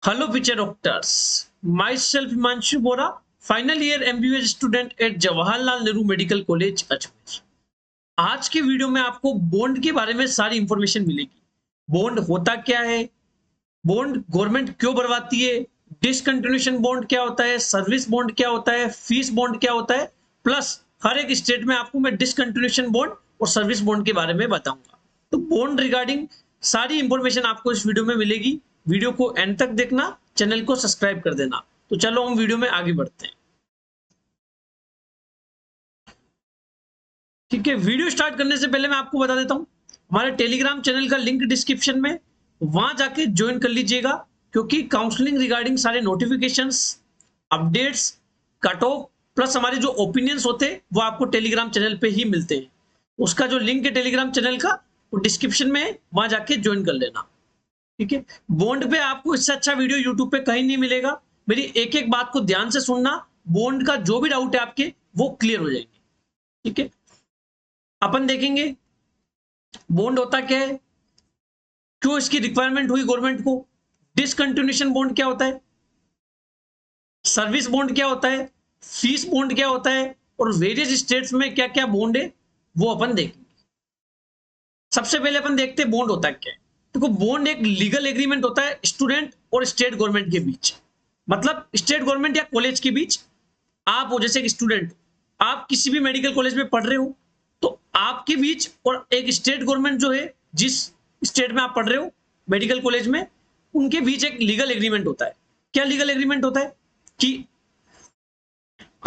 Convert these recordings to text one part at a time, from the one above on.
Hello, future doctors. Myself Himanshu Bora, final year MBBS student at Jawaharlal Nehru medical college Ajmer. आज की video में आपको bond के बारे में सारी इंफॉर्मेशन मिलेगी। बॉन्ड होता क्या है, बॉन्ड गवर्नमेंट क्यों भरवाती है, डिसकंटिन्यूएशन बॉन्ड क्या होता है, सर्विस बॉन्ड क्या होता है, फीस बॉन्ड क्या होता है, प्लस हर एक स्टेट में आपको मैं डिसकंटिन्यूएशन बॉन्ड और सर्विस बॉन्ड के बारे में बताऊंगा। तो बॉन्ड रिगार्डिंग सारी इंफॉर्मेशन आपको इस वीडियो में मिलेगी। वीडियो को एंड तक देखना, चैनल को सब्सक्राइब कर देना। तो चलो हम वीडियो में आगे बढ़ते हैं। ठीक है, वीडियो स्टार्ट करने से पहले मैं आपको बता देता हूं, हमारे टेलीग्राम चैनल का लिंक डिस्क्रिप्शन में, वहां जाके ज्वाइन कर लीजिएगा, क्योंकि काउंसलिंग रिगार्डिंग सारे notifications, updates, cut off plus हमारे जो ओपिनियंस होते हैं वो आपको टेलीग्राम चैनल पे ही मिलते हैं। उसका जो लिंक है टेलीग्राम चैनल का, वो डिस्क्रिप्शन में है, वहां जाके ज्वाइन कर लेना। ठीक है, बॉन्ड पे आपको इससे अच्छा वीडियो यूट्यूब पे कहीं नहीं मिलेगा। मेरी एक एक बात को ध्यान से सुनना, बॉन्ड का जो भी डाउट है आपके वो क्लियर हो जाएंगे। ठीक है, अपन देखेंगे बॉन्ड होता क्या है, क्यों इसकी रिक्वायरमेंट हुई गवर्नमेंट को, डिसकंटिन्यूएशन बॉन्ड क्या होता है, सर्विस बॉन्ड क्या होता है, फीस बॉन्ड क्या होता है, और वेरियस स्टेट्स में क्या क्या बॉन्ड है वो अपन देखेंगे। सबसे पहले अपन देखते हैं बॉन्ड होता क्या है। देखो, बॉन्ड एक लीगल एग्रीमेंट होता है स्टूडेंट और स्टेट गवर्नमेंट के बीच, मतलब स्टेट गवर्नमेंट या कॉलेज के बीच। आप हो जैसे एक स्टूडेंट, आप किसी भी मेडिकल कॉलेज में पढ़ रहे हो, तो आपके बीच और एक स्टेट गवर्नमेंट जो है, जिस स्टेट में आप पढ़ रहे हो मेडिकल कॉलेज में, उनके बीच एक लीगल एग्रीमेंट होता है। क्या लीगल एग्रीमेंट होता है कि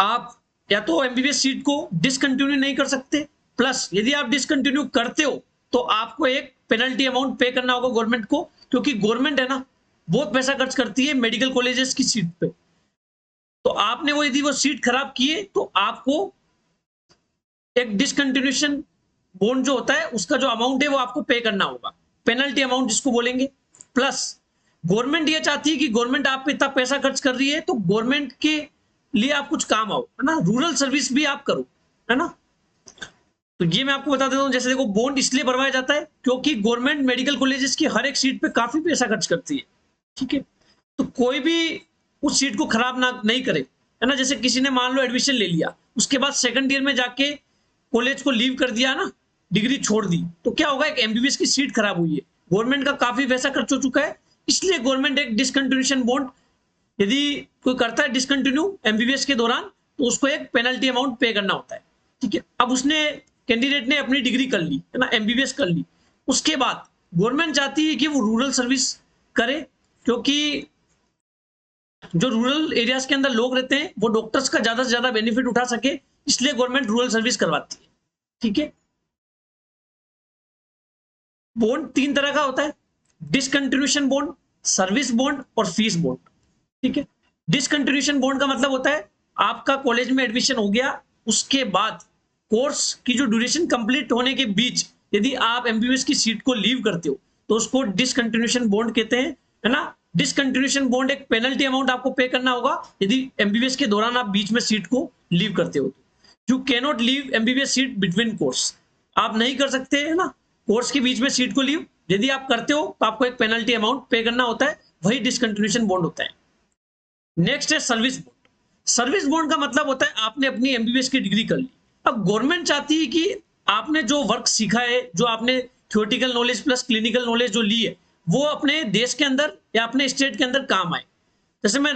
आप या तो एमबीबीएस सीट को डिसकंटिन्यू नहीं कर सकते, प्लस यदि आप डिसकंटिन्यू करते हो तो आपको एक पेनल्टी अमाउंट पे करना होगा गवर्नमेंट को, क्योंकि गवर्नमेंट है ना, बहुत पैसा खर्च करती है मेडिकल कॉलेजेस की सीट पे। तो आपने वो यदि वो सीट खराब की है तो आपको एक डिसकंटिन्यूएशन बॉन्ड जो होता है उसका जो अमाउंट है वो आपको पे करना होगा, पेनल्टी अमाउंट जिसको बोलेंगे। प्लस गवर्नमेंट ये चाहती है कि गवर्नमेंट आप पे इतना पैसा खर्च कर रही है तो गवर्नमेंट के लिए आप कुछ काम आओ, है ना, रूरल सर्विस भी आप करो, है ना। तो ये मैं आपको बता देता हूँ, जैसे देखो बॉन्ड इसलिए भरवाया जाता है क्योंकि गवर्नमेंट मेडिकल कॉलेजेस की हर एक सीट पे काफी पैसा खर्च करती है। ठीक है, तो कोई भी उस सीट को खराब ना नहीं करे, है ना। जैसे किसी ने मान लो एडमिशन ले लिया, उसके बाद सेकंड ईयर में जाके कॉलेज को लीव कर दिया ना, डिग्री छोड़ दी, तो क्या होगा, एक एमबीबीएस की सीट खराब हुई है, गवर्नमेंट का काफी पैसा खर्च हो चुका है, इसलिए गवर्नमेंट एक डिसकंटिन्यूएशन बॉन्ड यदि कोई करता है डिसकंटिन्यू एमबीबीएस के दौरान, तो उसको एक पेनल्टी अमाउंट पे करना होता है। ठीक है, अब उसने कैंडिडेट ने अपनी डिग्री कर ली, है ना, एमबीबीएस कर ली, उसके बाद गवर्नमेंट चाहती है कि वो रूरल सर्विस करे, क्योंकि जो रूरल एरियाज के अंदर लोग रहते हैं वो डॉक्टर्स का ज्यादा से ज्यादा बेनिफिट उठा सके, इसलिए गवर्नमेंट रूरल सर्विस करवाती है। ठीक है, बॉन्ड तीन तरह का होता है, डिसकंटिन्यूएशन बॉन्ड, सर्विस बॉन्ड और फीस बॉन्ड। ठीक है, डिसकंटिन्यूएशन बॉन्ड का मतलब होता है आपका कॉलेज में एडमिशन हो गया, उसके बाद कोर्स की जो ड्यूरेशन कंप्लीट होने के बीच यदि आप एमबीबीएस की सीट को लीव करते हो तो उसको डिसकंटिन्यूएशन बॉन्ड कहते हैं, है ना। डिसकंटिन्यूएशन बॉन्ड एक पेनल्टी अमाउंट आपको पे करना होगा यदि एमबीबीएस के दौरान आप बीच में सीट को लीव करते हो। You can not leave MBBS seat between course, आप नहीं कर सकते, है ना, कोर्स के बीच में सीट को लीव। यदि आप करते हो तो आपको एक पेनल्टी अमाउंट पे करना होता है, वही डिसकंटिन्यूएशन बॉन्ड होता है। नेक्स्ट है सर्विस बॉन्ड। सर्विस बॉन्ड का मतलब होता है आपने अपनी एमबीबीएस की डिग्री कर ली, अब गवर्नमेंट चाहती है कि आपने जो वर्क सीखा है, जो आपने theoretical knowledge plus clinical knowledge जो ली है, वो अपने देश के अंदर या अपने स्टेट के अंदर काम आए। जैसे मैं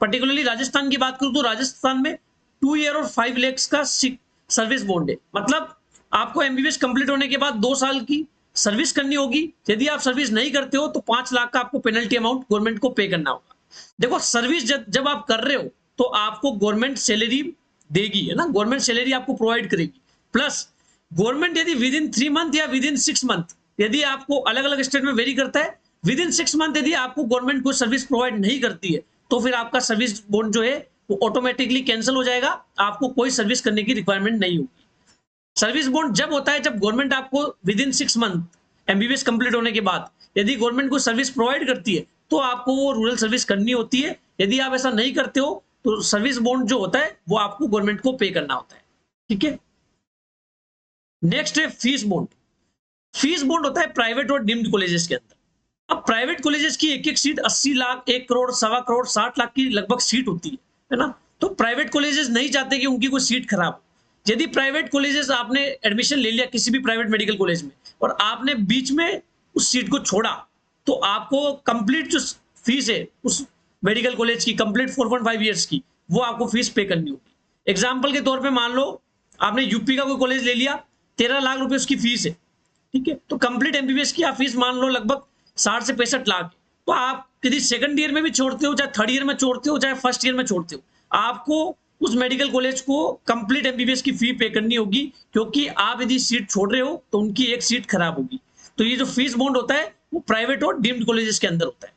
पर्टिकुलरली राजस्थान की बात करूं तो राजस्थान में 2 ईयर और 5 लाख का सर्विस बॉन्ड है, मतलब आपको एमबीबीएस कंप्लीट होने के बाद 2 साल की सर्विस करनी होगी। यदि आप सर्विस नहीं करते हो तो 5 लाख का आपको पेनल्टी अमाउंट गवर्नमेंट को पे करना होगा। देखो, सर्विस जब आप कर रहे हो तो आपको गवर्नमेंट सैलरी देगी, है ना, गवर्नमेंट सैलरी आपको प्रोवाइड करेगी। प्लस गवर्नमेंट यदि विद इन 3 मंथ या विद इन 6 मंथ, यदि आपको अलग अलग स्टेट में वेरी करता है, विद इन 6 मंथ यदि आपको गवर्नमेंट कोई सर्विस प्रोवाइड नहीं करती है तो फिर आपका सर्विस बॉन्ड जो है वो ऑटोमेटिकली कैंसिल हो जाएगा, आपको कोई सर्विस करने की रिक्वायरमेंट नहीं होगी। सर्विस बॉन्ड जब होता है जब गवर्नमेंट आपको with in 6 month MBBS complete होने के बाद यदि गवर्नमेंट को सर्विस प्रोवाइड करती है तो आपको वो रूरल सर्विस करनी होती है। यदि आप ऐसा नहीं करते हो तो सर्विस बॉन्ड जो होता है वो आपको गवर्नमेंट को पे करना होता है। ठीक है, नेक्स्ट है फीस बॉन्ड। फीस बॉन्ड होता है प्राइवेट और डीम्ड कॉलेजेस के अंदर। अब प्राइवेट कॉलेजेस की एक एक सीट 80 लाख, 1 करोड़, 1.25 करोड़, 60 लाख की लगभग सीट होती है ना। तो प्राइवेट कॉलेजेस नहीं चाहते कि उनकी कोई सीट खराब हो। यदि प्राइवेट कॉलेजेस आपने एडमिशन ले लिया किसी भी प्राइवेट मेडिकल कॉलेज में और आपने बीच में उस सीट को छोड़ा, तो आपको कंप्लीट जो फीस है उस मेडिकल कॉलेज की, कंप्लीट 4.5 ईयर्स की, वो आपको फीस पे करनी होगी। एग्जाम्पल के तौर पे मान लो आपने यूपी का कोई कॉलेज ले लिया, 13 लाख रुपए उसकी फीस है, ठीक है। तो कंप्लीट एमबीबीएस की आप फीस मान लो लगभग 60 से 65 लाख। तो आप यदि सेकंड ईयर में भी छोड़ते हो, चाहे थर्ड ईयर में छोड़ते हो, चाहे फर्स्ट ईयर में छोड़ते हो, आपको उस मेडिकल कॉलेज को कंप्लीट एमबीबीएस की फी पे करनी होगी, क्योंकि आप यदि सीट छोड़ रहे हो तो उनकी एक सीट खराब होगी। तो ये जो फीस बॉन्ड होता है वो प्राइवेट और डीम्ड कॉलेजेस के अंदर होता है,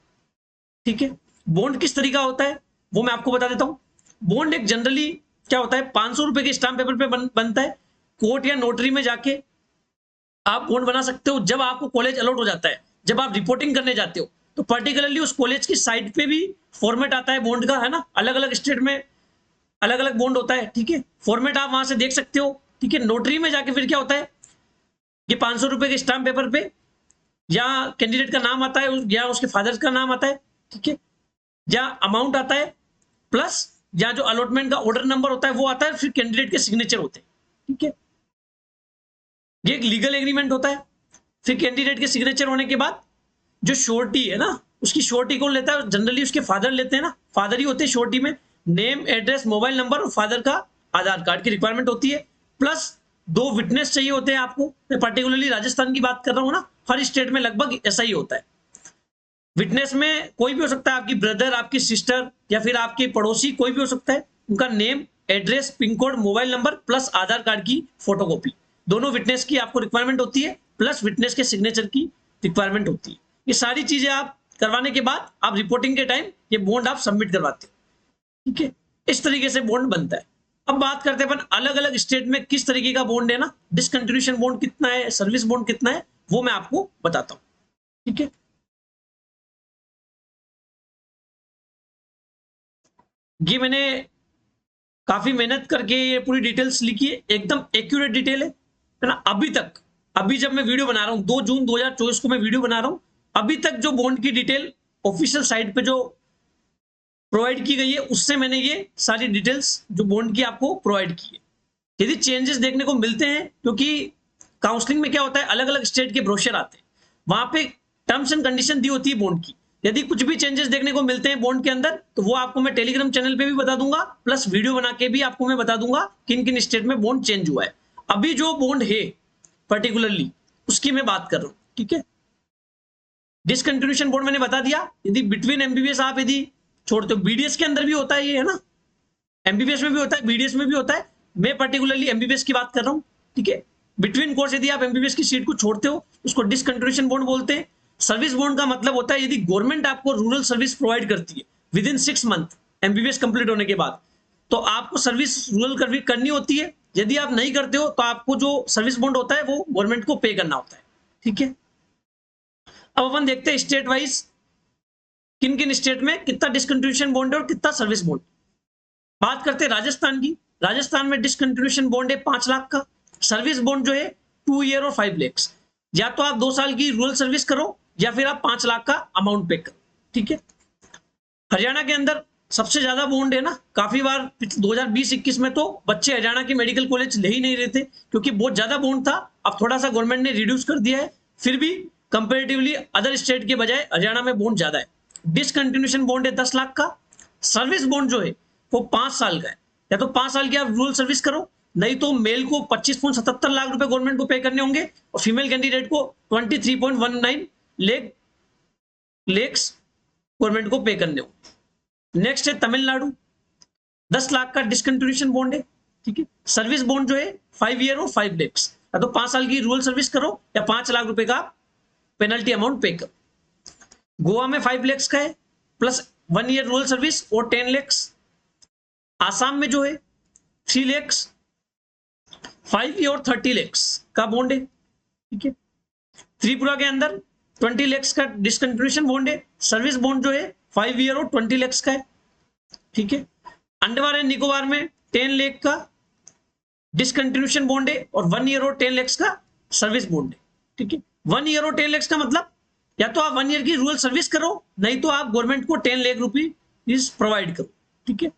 ठीक है। बॉन्ड किस तरीका होता है वो मैं आपको बता देता हूं। बॉन्ड एक जनरली क्या होता है, 500 रुपए के स्टाम्प पेपर पे बनता है। कोर्ट या नोटरी में जाके आप बॉन्ड बना सकते हो। जब आपको कॉलेज अलॉट हो जाता है, जब आप रिपोर्टिंग करने जाते हो, तो पर्टिकुलरली उस कॉलेज की साइट पे भी फॉर्मेट आता है बॉन्ड का, है ना। अलग अलग स्टेट में अलग अलग बॉन्ड होता है, ठीक है। फॉर्मेट आप वहां से देख सकते हो, ठीक है। नोटरी में जाके फिर क्या होता है, ये 500 रुपए के स्टाम्प पेपर पे या कैंडिडेट का नाम आता है या उसके फादर का नाम आता है, ठीक है, या अमाउंट आता है, प्लस या जो अलॉटमेंट का ऑर्डर नंबर होता है वो आता है, फिर कैंडिडेट के सिग्नेचर होते हैं, ठीक है। ये एक लीगल एग्रीमेंट होता है। फिर कैंडिडेट के सिग्नेचर होने के बाद जो श्योरिटी है ना, उसकी श्योरिटी कौन लेता है, जनरली उसके फादर लेते हैं ना, फादर ही होते हैं श्योरिटी में। नेम, एड्रेस, मोबाइल नंबर और फादर का आधार कार्ड की रिक्वायरमेंट होती है, प्लस 2 विटनेस चाहिए होते हैं आपको। मैं पर्टिकुलरली राजस्थान की बात कर रहा हूँ ना, हर स्टेट में लगभग ऐसा ही होता है। विटनेस में कोई भी हो सकता है, आपकी ब्रदर, आपकी सिस्टर या फिर आपके पड़ोसी, कोई भी हो सकता है। उनका name, address, pin code, mobile number plus Aadhaar card की फोटोकॉपी, दोनों विटनेस की आपको रिक्वायरमेंट होती है, प्लस विटनेस के सिग्नेचर की रिक्वायरमेंट होती है। ये सारी चीजें आप करवाने के बाद आप रिपोर्टिंग के टाइम ये बॉन्ड आप सबमिट करवाते हो, ठीक है। इस तरीके से बॉन्ड बनता है। अब बात करते हैं अपन अलग अलग स्टेट में किस तरीके का बॉन्ड है ना, डिसकंटिन्यूएशन बॉन्ड कितना है, सर्विस बॉन्ड कितना है, वो मैं आपको बताता हूं, ठीक है। ये मैंने काफी मेहनत करके ये पूरी डिटेल्स लिखी है, एकदम एक्यूरेट डिटेल है ना। अभी तक, अभी जब मैं वीडियो बना रहा हूं 2 जून 2024 को मैं वीडियो बना रहा हूं, अभी तक जो बॉन्ड की डिटेल ऑफिशियल साइट पे जो प्रोवाइड की गई है, उससे मैंने ये सारी डिटेल्स जो बॉन्ड की आपको प्रोवाइड की है। यदि चेंजेस देखने को मिलते हैं, क्योंकि काउंसलिंग में क्या होता है, अलग अलग स्टेट के ब्रोशर आते हैं, वहां पे टर्म्स एंड कंडीशन दी होती है बॉन्ड की। यदि कुछ भी चेंजेस देखने को मिलते हैं बॉन्ड के अंदर, तो वो आपको मैं टेलीग्राम चैनल पे भी बता दूंगा, प्लस वीडियो बना के भी आपको मैं बता दूंगा किन किन स्टेट में बॉन्ड चेंज हुआ है। अभी जो बॉन्ड है पर्टिकुलरली उसकी मैं बात कर रहा हूं, ठीक है। डिसकंटिन्यूएशन बॉन्ड मैंने बता दिया, यदि बिटवीन एमबीबीएस आप यदि छोड़ते हो, बीडीएस के अंदर भी होता है ये, है ना। एमबीबीएस में भी होता है, बीडीएस में भी होता है, मैं पर्टिकुलरली एमबीबीएस की बात कर रहा हूं, ठीक है। बिटवीन कोर्स यदि आप एमबीबीएस की सीट को छोड़ते हो, उसको डिसकंटिन्यूएशन बॉन्ड बोलते हैं। सर्विस बॉन्ड का मतलब होता है यदि गवर्नमेंट आपको रूरल सर्विस प्रोवाइड करती है with in 6 month MBBS complete होने के बाद, तो आपको सर्विस रूरल करनी होती है। यदि आप नहीं करते हो तो आपको जो सर्विस बॉन्ड होता है वो गवर्नमेंट को पे करना होता है, ठीक है। अब अपन देखते हैं स्टेट वाइज किन किन स्टेट में कितना डिसकंटिन्यूएशन बॉन्ड है और कितना सर्विस बॉन्ड। बात करते हैं राजस्थान की। राजस्थान में डिसकंटिन्यूएशन बॉन्ड है 5 लाख का। सर्विस बॉन्ड जो है 2 ईयर और 5 लाख। या तो आप 2 साल की रूरल सर्विस करो या फिर आप 5 लाख का अमाउंट पे करो, ठीक है। हरियाणा के अंदर सबसे ज्यादा बॉन्ड है ना, काफी बार 2020-21 में तो बच्चे हरियाणा के मेडिकल कॉलेज ले ही नहीं रहे थे, क्योंकि बहुत ज्यादा बॉन्ड था। अब थोड़ा सा गवर्नमेंट ने रिड्यूस कर दिया है, फिर भी कंपेरेटिवली अदर स्टेट के बजाय हरियाणा में बॉन्ड ज्यादा है। डिसकंटिन्यूएशन बॉन्ड है 10 लाख का। सर्विस बॉन्ड जो है वो 5 साल का है। या तो 5 साल की आप रूरल सर्विस करो, नहीं तो मेल को 25.77 लाख रुपए गवर्नमेंट को पे करने होंगे और फीमेल कैंडिडेट को 23.19 लाख गवर्नमेंट को पे करने होंगे। नेक्स्ट है तमिलनाडु, 10 लाख का डिसकंटिन्यूएशन बॉन्ड है, ठीक है। सर्विस बॉन्ड जो है 5 ईयर और 5 लाख। या तो 5 साल की रूरल सर्विस करो या 5 लाख रुपए का पेनल्टी अमाउंट पे करो। गोवा में 5 लाख का है प्लस 1 ईयर रूरल सर्विस और 10 लाख। आसाम में जो है 3 लाख, 5 ईयर और 30 लाख का बॉन्ड है, ठीक है। त्रिपुरा के अंदर 20 लाख का डिसकंटिन्यूएशन बॉन्ड है। सर्विस बॉन्ड जो है 5 ईयर और 20 लाख का है, ठीक है। अंडमान एंड निकोबार में 10 लाख का डिसकंटिन्यूएशन बॉन्ड है और 1 ईयर और 10 लाख का सर्विस बॉन्ड है, ठीक है। 1 ईयर और 10 लाख का मतलब या तो आप 1 ईयर की रूरल सर्विस करो, नहीं तो आप गवर्नमेंट को 10 लाख रुपीज प्रोवाइड करो। ठीक है।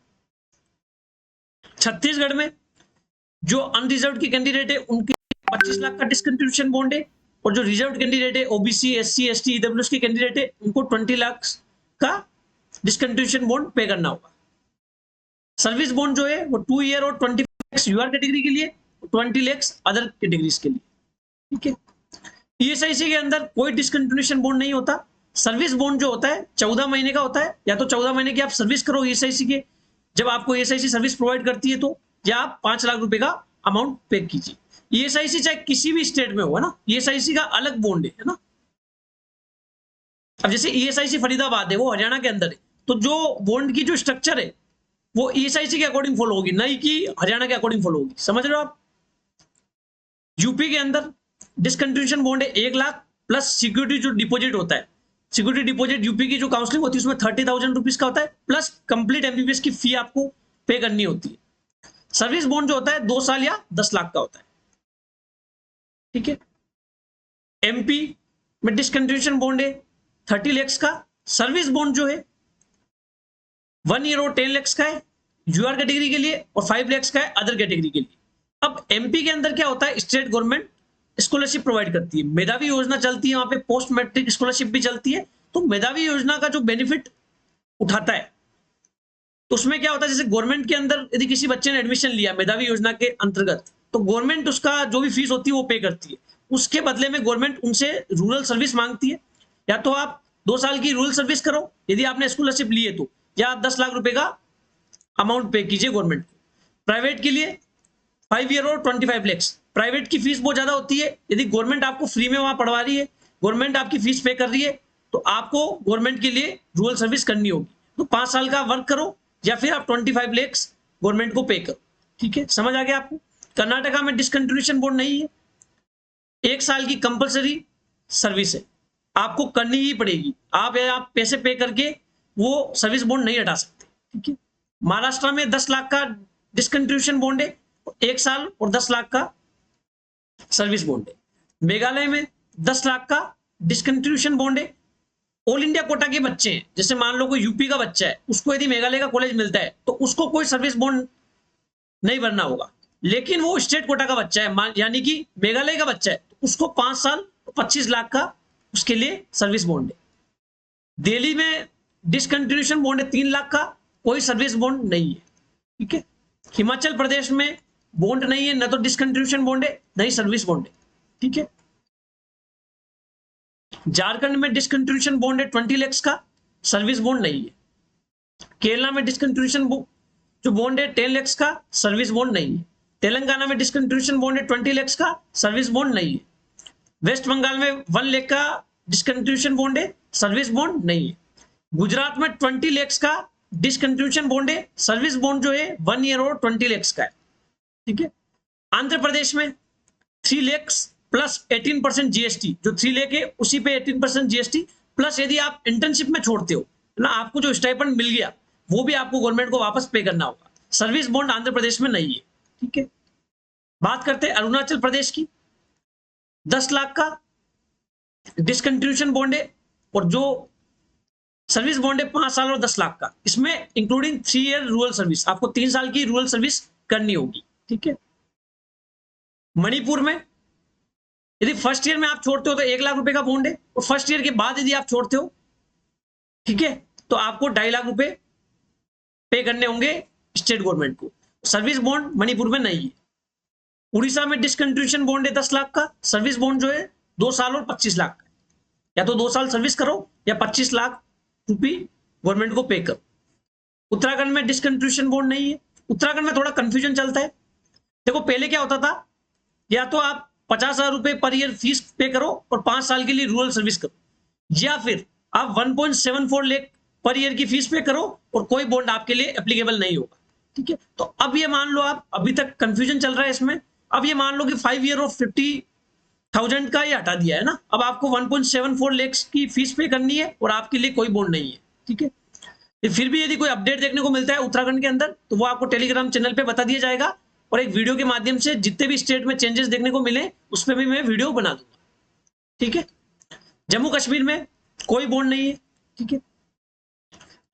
छत्तीसगढ़ में जो अनरिजर्व की कैंडिडेट है उनके 25 लाख का डिस्कंटिन्यूशन बॉन्ड है, और जो रिजर्व कैंडिडेट है ओबीसी, एससी, एसटी, ईडब्ल्यूएस की कैंडिडेट है उनको 20 लाख का डिस्कंटिन्यूशन बॉन्ड पे करना होगा। सर्विस बॉन्ड जो है वो 2 ईयर और 20 लाख यूआर कैटेगरी के लिए, 20 लाख अदर कैटेगरीज के लिए। ठीक है। ईएसआईसी के अंदर कोई डिस्कंटिन्यूशन बॉन्ड नहीं होता। सर्विस बॉन्ड जो होता है 14 महीने का होता है, या तो 14 महीने की आप सर्विस करो ईएसआईसी के, जब आपको ईएसआईसी सर्विस प्रोवाइड करती है तो, या आप 5 लाख रुपए का अमाउंट पे कीजिए। ईएसआईसी चाहे किसी भी स्टेट में होगा ना, ईएसआईसी का अलग बॉन्ड है ना। अब जैसे ईएसआईसी फरीदाबाद है, वो हरियाणा के अंदर है, तो जो बॉन्ड की जो स्ट्रक्चर है वो ईएसआईसी के अकॉर्डिंग फॉलो होगी, नहीं कि हरियाणा के अकॉर्डिंग फॉलो होगी। समझ रहे हो आप। यूपी के अंदर डिस्कंटिन्यूशन बॉन्ड है 1 लाख प्लस सिक्योरिटी जो डिपॉजिट होता है, सिक्योरिटी डिपॉजिट यूपी की जो काउंसलिंग होती है उसमें 30,000 रुपीज का होता है, प्लस कंप्लीट एमबीबीएस की फी आपको पे करनी होती है। सर्विस बॉन्ड जो होता है 2 साल या 10 लाख का होता है। ठीक है। एमपी में डिस्कंटिन्यूशन बॉन्ड है 30 लाख का। सर्विस बॉन्ड जो है 1 ईयर और 10 लाख का है यूआर कैटेगरी के लिए, और 5 लाख का है अदर कैटेगरी के लिए। अब एमपी के अंदर क्या होता है, स्टेट गवर्नमेंट स्कॉलरशिप प्रोवाइड करती है, मेधावी योजना चलती है वहां पे, पोस्ट मैट्रिक स्कॉलरशिप भी चलती है। तो मेधावी योजना का जो बेनिफिट उठाता है, तो उसमें क्या होता है, जैसे गवर्नमेंट के अंदर यदि किसी बच्चे ने एडमिशन लिया मेधावी योजना के अंतर्गत, तो गवर्नमेंट उसका जो भी फीस होती है वो पे करती है। उसके बदले में गवर्नमेंट उनसे रूरल सर्विस मांगती है, या तो आप 2 साल की रूरल सर्विस करो यदि आपने स्कॉलरशिप ली है तो, या 10 लाख रुपए का अमाउंट पे कीजिए गवर्नमेंट को। प्राइवेट के लिए 5 ईयर और 25 लाख। प्राइवेट की फीस बहुत ज्यादा होती है, यदि गवर्नमेंट आपको फ्री में वहां पढ़वा रही है, गवर्नमेंट आपकी फीस पे कर रही है, तो आपको गवर्नमेंट के लिए रूरल सर्विस करनी होगी। तो 5 साल का वर्क करो, या फिर आप 25 लाख गवर्नमेंट को पे करो। ठीक है, समझ आ गया आपको। कर्नाटका में डिस्कंटिन्यूशन बॉन्ड नहीं है, 1 साल की कंपलसरी सर्विस है, आपको करनी ही पड़ेगी। आप पैसे पे करके वो सर्विस बॉन्ड नहीं हटा सकते। ठीक है। महाराष्ट्र में 10 लाख का डिस्कंटिन्यूशन बॉन्ड है, 1 साल और 10 लाख का सर्विस बॉन्ड है। मेघालय में 10 लाख का डिस्कंटिन्यूशन बॉन्ड है। ऑल इंडिया कोटा के बच्चे हैं, जैसे मान लो कोई यूपी का बच्चा है, उसको यदि मेघालय का कॉलेज मिलता है तो उसको कोई सर्विस बॉन्ड नहीं भरना होगा। लेकिन वो स्टेट कोटा का बच्चा है, यानी कि मेघालय का बच्चा है, तो उसको 5 साल 25 लाख का उसके लिए सर्विस बॉन्ड है। दिल्ली में डिस्कंटिन्यूशन बॉन्ड है 3 लाख का, कोई सर्विस बॉन्ड नहीं है। ठीक है। हिमाचल प्रदेश में बॉन्ड नहीं है, न तो डिस्कंटिन्यूशन बॉन्ड है न ही सर्विस बॉन्ड है। ठीक है। झारखंड में डिस्कंटिन्यूशन बॉन्ड है 20 लाख का, सर्विस बॉन्ड नहीं है। केरला में डिस्कंटिन्यूशन जो बॉन्ड है 10 लाख का, सर्विस बॉन्ड नहीं है। तेलंगाना में डिस्कंटिन्यूशन बॉन्ड है 20 लाख का, सर्विस बॉन्ड नहीं है। वेस्ट बंगाल में 1 लाख का डिस्कंटिन्यूशन बॉन्ड है, सर्विस बॉन्ड नहीं है। गुजरात में 20 लाख का डिस्कंटिन्यूशन बॉन्ड है, सर्विस बॉन्ड जो है 1 ईयर और 20 लाख का है। ठीक है। आंध्र प्रदेश में 3 लाख प्लस 18% जीएसटी, जो 3 लाख है उसी पे 18% जीएसटी, प्लस यदि आप इंटर्नशिप में छोड़ते हो ना, आपको जो स्टाइपेंड मिल गया वो भी आपको गवर्नमेंट को वापस पे करना होगा। सर्विस बॉन्ड आंध्र प्रदेश में नहीं है। ठीक है। बात करते हैं अरुणाचल प्रदेश की, 10 लाख का डिस्कंटिन्यूशन बॉन्ड है, और जो सर्विस बॉन्ड है 5 साल और 10 लाख का, इसमें इंक्लूडिंग 3 ईयर रूरल सर्विस, आपको 3 साल की रूरल सर्विस करनी होगी। ठीक है। मणिपुर में यदि फर्स्ट ईयर में आप छोड़ते हो तो 1 लाख रुपए का बॉन्ड है, और फर्स्ट ईयर के बाद यदि आप छोड़ते हो, ठीक है, तो आपको 2.5 लाख रुपए पे करने होंगे स्टेट गवर्नमेंट को। सर्विस बॉन्ड मणिपुर में नहीं है। उड़ीसा में डिस्कंटिन्यूशन बॉन्ड है 10 लाख का, सर्विस बॉन्ड जो है 2 साल और 25 लाख का, या तो 2 साल सर्विस करो या 25 लाख रुपए गवर्नमेंट को पे करो। उत्तराखंड में डिस्कंटिन्यूशन बॉन्ड नहीं है। उत्तराखंड में थोड़ा कंफ्यूजन चलता है। देखो पहले क्या होता था, या तो आप 50,000 रुपए पर ईयर फीस पे करो और 5 साल के लिए रूरल सर्विस करो, या फिर आप 1.74 लाख पर ईयर की फीस पे करो और कोई बॉन्ड आपके लिए एप्लीकेबल नहीं होगा। ठीक है। तो अब ये मान लो, आप अभी तक कंफ्यूजन चल रहा है इसमें, अब ये मान लो कि 5 ईयर और 50,000 का ये हटा दिया है ना, अब आपको 1.74 लाख की फीस पे करनी है और आपके लिए कोई बॉन्ड नहीं है। ठीक है। फिर भी यदि कोई अपडेट देखने को मिलता है उत्तराखंड के अंदर, तो वो आपको टेलीग्राम चैनल पे बता दिया जाएगा, और एक वीडियो के माध्यम से जितने भी स्टेट में चेंजेस देखने को मिले उस पर भी मैं वीडियो बना दूंगा। ठीक है। जम्मू कश्मीर में कोई बॉन्ड नहीं है, ठीक है।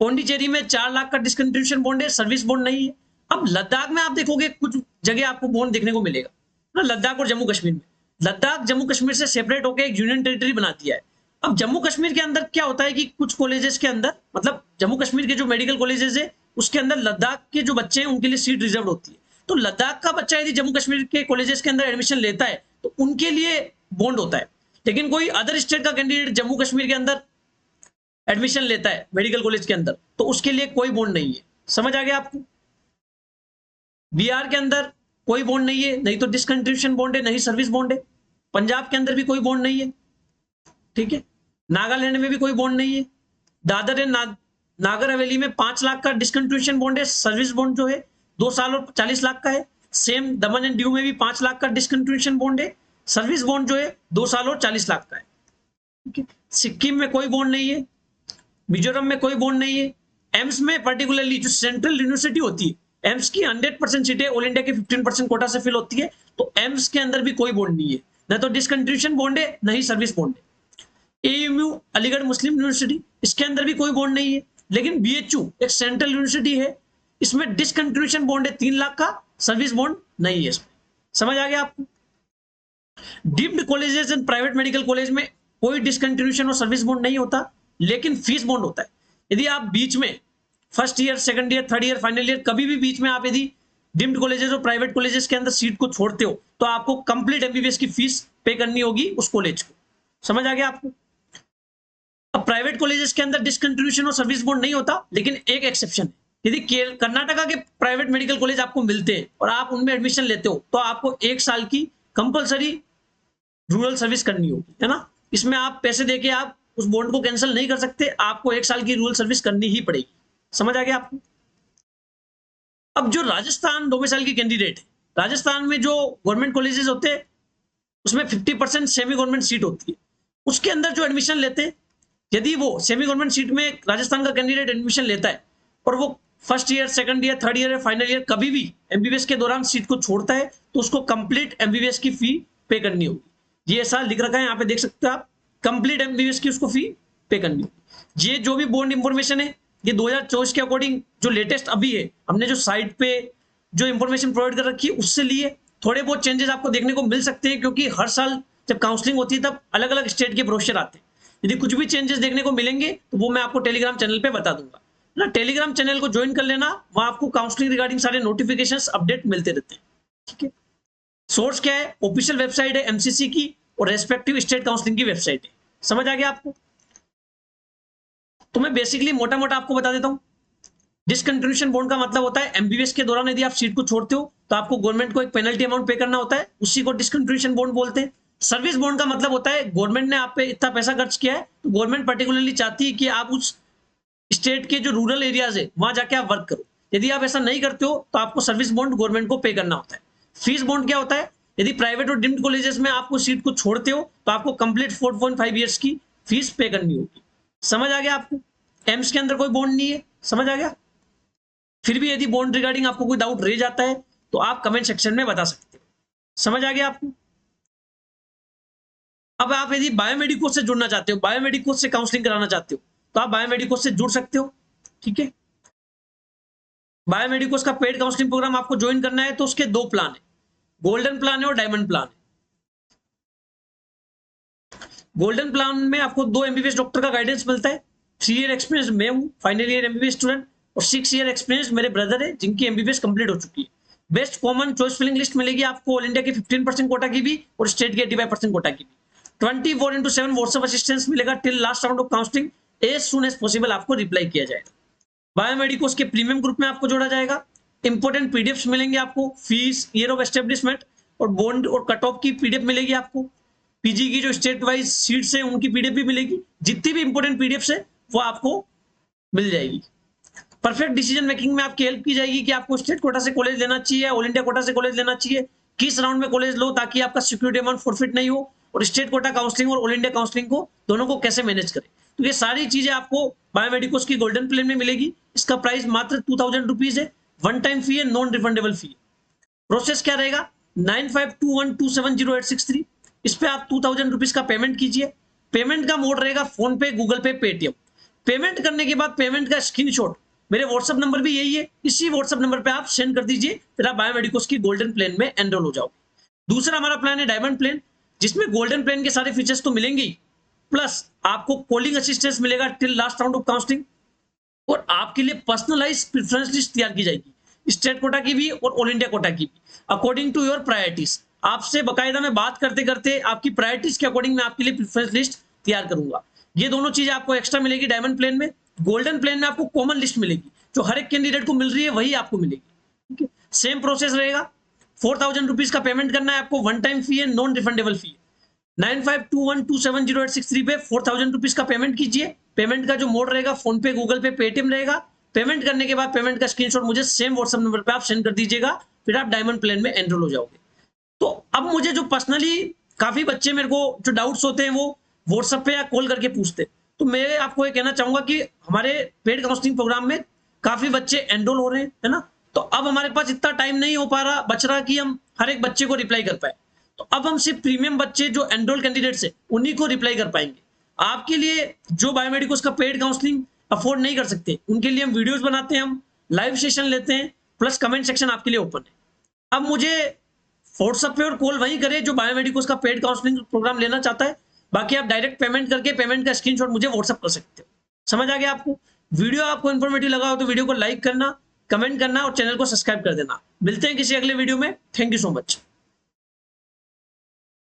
पौंडीचेरी में 4 लाख का डिसकंटिन्यूएशन बॉन्ड है, सर्विस बॉन्ड नहीं है। अब लद्दाख में आप देखोगे कुछ जगह आपको बॉन्ड देखने को मिलेगा ना, लद्दाख और जम्मू कश्मीर में। लद्दाख जम्मू कश्मीर से सेपरेट होकर एक यूनियन टेरिटरी बना दिया है। अब जम्मू कश्मीर के अंदर क्या होता है कि कुछ कॉलेजेस के अंदर, मतलब जम्मू कश्मीर के जो मेडिकल कॉलेजेस है उसके अंदर लद्दाख के जो बच्चे हैं उनके लिए सीट रिजर्व होती है। तो लद्दाख का बच्चा यदि जम्मू कश्मीर के कॉलेजेस के अंदर एडमिशन लेता है तो उनके लिए बॉन्ड होता है। लेकिन कोई अदर स्टेट का कैंडिडेट जम्मू कश्मीर के अंदर एडमिशन लेता है मेडिकल कॉलेज के अंदर तो उसके लिए कोई बॉन्ड नहीं है। समझ आ गया आपको? बिहार के अंदर कोई बॉन्ड नहीं है, नहीं तो डिसकंटिन्यूएशन बॉन्ड है, नहीं सर्विस बॉन्ड है। पंजाब के अंदर भी कोई बॉन्ड नहीं है, ठीक है। नागालैंड में भी कोई बॉन्ड नहीं है। दादर एंड नागर हवेली में 5 लाख का डिसकंटिन्यूएशन बॉन्ड है, सर्विस बॉन्ड जो है 2 साल और 40 लाख का है। सेम दमन एंड दीव में भी 5 लाख का डिसकंटिन्यूएशन बॉन्ड है, सर्विस बॉन्ड जो है 2 साल और 40 लाख का है, ठीक है। सिक्किम में कोई बॉन्ड नहीं है, मिजोरम में कोई बॉन्ड नहीं है। एम्स में पर्टिकुलरली जो सेंट्रल यूनिवर्सिटी होती है, एम्स की 100% सीटें ऑल इंडिया के 15% कोटा से फिल होती है, तो एम्स के अंदर भी कोई बॉन्ड नहीं है, ना तो डिसकंटिन्यूएशन बॉन्ड है, ना ही सर्विस बॉन्ड है। एएमयू अलीगढ़ मुस्लिम यूनिवर्सिटी, इसके अंदर भी कोई बॉन्ड नहीं है। लेकिन बीएचयू एक सेंट्रल यूनिवर्सिटी है, इसमें डिसकंटिन्यूएशन बॉन्ड है 3 लाख का, सर्विस बॉन्ड नहीं है इसमें। समझ आ गया आपको? Deemed colleges and private medical college में कोई डिसकंटिन्यूएशन और सर्विस बॉन्ड नहीं होता, लेकिन फीस बॉन्ड होता है। यदि आप बीच में first year, second year, third year, final year कभी भी बीच में आप यदि डीम्ड कॉलेजेस और प्राइवेट कॉलेजेस के अंदर सीट को छोड़ते हो तो आपको कंप्लीट एमबीबीएस की फीस पे करनी होगी उस कॉलेज को। समझ आ गया आपको? अब प्राइवेट कॉलेजेस के अंदर डिसकंटिन्यूएशन और सर्विस बॉन्ड नहीं होता, लेकिन एक एक्सेप्शन है। यदि कर्नाटका के प्राइवेट मेडिकल कॉलेज आपको मिलते हैं और आप उनमें एडमिशन लेते हो तो आपको 1 साल की कंपलसरी रूरल सर्विस करनी होगी, है ना। इसमें आप पैसे देके आप उस बॉन्ड को कैंसिल नहीं कर सकते, आपको 1 साल की रूरल सर्विस करनी ही पड़ेगी। समझ आ गया आपको? अब जो राजस्थान डोमिसाइल की कैंडिडेट है, राजस्थान में जो गवर्नमेंट कॉलेजेस होते हैं उसमें 50% सेमी गवर्नमेंट सीट होती है, उसके अंदर जो एडमिशन लेते हैं, यदि वो सेमी गवर्नमेंट सीट में राजस्थान का कैंडिडेट एडमिशन लेता है और वो first year, second year, third year या फाइनल ईयर कभी भी एमबीबीएस के दौरान सीट को छोड़ता है तो उसको कंप्लीट एमबीबीएस की फी पे करनी होगी। ये ऐसा लिख रखा है, यहाँ पे देख सकते हो आप, कंप्लीट एमबीबीएस की उसको फी पे करनी होगी। ये जो भी बॉन्ड इंफॉर्मेशन है ये 2024 के अकॉर्डिंग जो लेटेस्ट अभी है, हमने जो साइट पे जो इंफॉर्मेशन प्रोवाइड कर रखी है उससे लिए थोड़े बहुत चेंजेस आपको देखने को मिल सकते हैं, क्योंकि हर साल जब काउंसलिंग होती है तब अलग अलग स्टेट के ब्रोशर आते हैं। यदि कुछ भी चेंजेस देखने को मिलेंगे तो वो मैं आपको टेलीग्राम चैनल पे बता दूंगा ना। टेलीग्राम चैनल को ज्वाइन कर लेना, वहां आपको काउंसलिंग रिगार्डिंग सारे नोटिफिकेशंस अपडेट मिलते रहते हैं, ठीक है। सोर्स क्या है? ऑफिशियल वेबसाइट है एमसीसी की और रेस्पेक्टिव स्टेट काउंसलिंग की वेबसाइट है। समझ आ गया आपको? तो मैं बेसिकली मोटा मोटा आपको बता देता हूं। डिसकंटिन्यूएशन बॉन्ड का मतलब होता है एमबीबीएस के दौरान यदि आप सीट को छोड़ते हो तो आपको गवर्नमेंट को एक पेनल्टी अमाउंट पे करना होता है, उसी को डिसकंटिन्यूएशन बॉन्ड बोलते हैं। सर्विस बॉन्ड का मतलब होता है गवर्नमेंट ने आप पे इतना पैसा खर्च किया है तो गवर्नमेंट पर्टिकुलरली चाहती है कि आप उस स्टेट के जो रूरल एरियाज है वहां जाके आप वर्क करो। यदि आप ऐसा नहीं करते हो तो आपको सर्विस बॉन्ड गवर्नमेंट को पे करना होता है। फीस बॉन्ड क्या होता है? यदि प्राइवेट और डीम्ड कॉलेजेस में आपको सीट को छोड़ते हो तो आपको कंप्लीट 4.5 ईयर्स की फीस पे करनी होगी। समझ आ गया आपको? एम्स के अंदर कोई बॉन्ड नहीं है। समझ आ गया? फिर भी यदि बॉन्ड रिगार्डिंग आपको कोई डाउट रह जाता है तो आप कमेंट सेक्शन में बता सकते हो। समझ आ गया आपको? अब आप यदि बायोमेडिकोस से जुड़ना चाहते हो, बायोमेडिकोस से काउंसलिंग कराना चाहते हो तो आप बायोमेडिकोस से जुड़ सकते हो, ठीक है। बायोमेडिकोस का पेड काउंसलिंग प्रोग्राम आपको ज्वाइन करना है तो उसके 2 प्लान है, गोल्डन प्लान है और डायमंड प्लान है। गोल्डन प्लान में आपको 2 एमबीबीएस डॉक्टर का गाइडेंस मिलता है, 3 ईयर एक्सपीरियंस मैं हूं, फाइनल ईयर एमबीबीएस स्टूडेंट, और 6 ईयर एक्सपीरियंस मेरे ब्रदर है जिनकी एमबीबीएस कंप्लीट हो चुकी है। Best common choice filling list मिलेगी आपको ऑल इंडिया की 15% कोटा की भी और स्टेट की 85% कोटा की भी। 24/7 व्हाट्सएप असिस्टेंस मिलेगा till last round of counselling, as soon as possible आपको रिप्लाई किया जाएगा। बायोमेडिकोस के प्रीमियम ग्रुप में आपको जोड़ा जाएगा। इंपोर्टेंट पीडीएफ मिलेंगे आपको, फीस, ईयर ऑफ एस्टेब्लिशमेंट और बॉन्ड और कट ऑफ की पीडीएफ मिलेगी आपको। पीजी की जो स्टेट वाइज सीट्स है उनकी पीडीएफ भी मिलेगी। जितनी भी इंपोर्टेंट पीडीएफ है वो आपको मिल जाएगी। परफेक्ट डिसीजन मेकिंग में आपकी हेल्प की जाएगी कि आपको स्टेट कोटा से कॉलेज लेना चाहिए, ऑल इंडिया कोटा से कॉलेज लेना चाहिए, किस राउंड में कॉलेज लो ताकि आपका सिक्योरिटी अमाउंट फॉरफिट नहीं हो, और स्टेट कोटा काउंसलिंग और ऑल इंडिया काउंसलिंग को दोनों को कैसे मैनेज करें। तो ये सारी चीजें आपको बायोमेडिकोस की गोल्डन प्लान में मिलेगी। इसका प्राइस मात्र 2000 रुपीज है, वन टाइम फी है, नॉन रिफंडेबल फी। प्रोसेस क्या रहेगा? 9521270863, इस पे आप 2000 रुपीज का पेमेंट कीजिए। पेमेंट का मोड रहेगा फोन पे, गूगल पे, पेटीएम। पेमेंट करने के बाद पेमेंट का स्क्रीनशॉट, मेरे व्हाट्सएप नंबर भी यही है, इसी व्हाट्सएप नंबर पे आप सेंड कर दीजिए, फिर आप बायोमेडिकोस की गोल्डन प्लान में एनरोल हो जाओगे। दूसरा हमारा प्लान है डायमंड प्लान, जिसमें गोल्डन प्लान के सारे फीचर्स तो मिलेंगे ही, प्लस आपको कॉलिंग असिस्टेंस मिलेगा till last round of counselling, और आपके लिए पर्सनलाइज प्रेफरेंस लिस्ट तैयार की जाएगी, स्टेट कोटा की भी और ऑल इंडिया कोटा की भी, अकॉर्डिंग टू योर प्रायोरिटीज। आपसे बकायदा मैं बात करते करते आपकी प्रायोरिटीज के अकॉर्डिंग मैं आपके लिए प्रेफरेंस लिस्ट तैयार करूंगा। ये दोनों चीजें आपको एक्स्ट्रा मिलेगी डायमंड प्लान में। गोल्डन प्लान में आपको कॉमन लिस्ट मिलेगी, जो हर एक कैंडिडेट को मिल रही है वही आपको मिलेगी। ठीक है, सेम प्रोसेस रहेगा। 4000 रुपीज का पेमेंट करना है आपको, वन टाइम फी है, नॉन रिफंडेबल फी है। 9521270863 पे 4000 रुपीज का पेमेंट कीजिए। पेमेंट का जो मोड रहेगा फोन पे, गूगल पे, पेटीएम रहेगा। पेमेंट करने के बाद पेमेंट का स्क्रीनशॉट मुझे सेम व्हाट्सएप नंबर पे आप सेंड कर दीजिएगा, फिर आप डायमंड प्लान में एनरोल हो जाओगे। तो अब मुझे जो पर्सनली काफी बच्चे मेरे को जो डाउट्स होते हैं वो व्हाट्सएप पे या कॉल करके पूछते, तो मैं आपको ये कहना चाहूंगा कि हमारे पेड काउंसलिंग प्रोग्राम में काफी बच्चे एनरोल हो रहे हैं, है ना। तो अब हमारे पास इतना टाइम नहीं हो पा रहा बच रहा कि हम हर एक बच्चे को रिप्लाई कर पाए, तो अब हम सिर्फ प्रीमियम बच्चे जो एनरोल कैंडिडेट्स है उन्हीं को रिप्लाई कर पाएंगे। आपके लिए जो बायोमेडिकोस का पेड काउंसलिंग अफोर्ड नहीं कर सकते, उनके लिए हम वीडियोस बनाते हैं, हम लाइव सेशन लेते हैं, प्लस कमेंट सेक्शन आपके लिए ओपन है। अब मुझे व्हाट्सएप पे और कॉल वही करे जो बायोमेडिकोस का पेड काउंसलिंग प्रोग्राम लेना चाहता है, बाकी आप डायरेक्ट पेमेंट करके पेमेंट का स्क्रीनशॉट मुझे व्हाट्सएप कर सकते हो। समझ आ गया आपको? वीडियो आपको इन्फॉर्मेटिव लगा हो तो वीडियो को लाइक करना, कमेंट करना और चैनल को सब्सक्राइब कर देना। मिलते हैं किसी अगले वीडियो में। Thank you so much.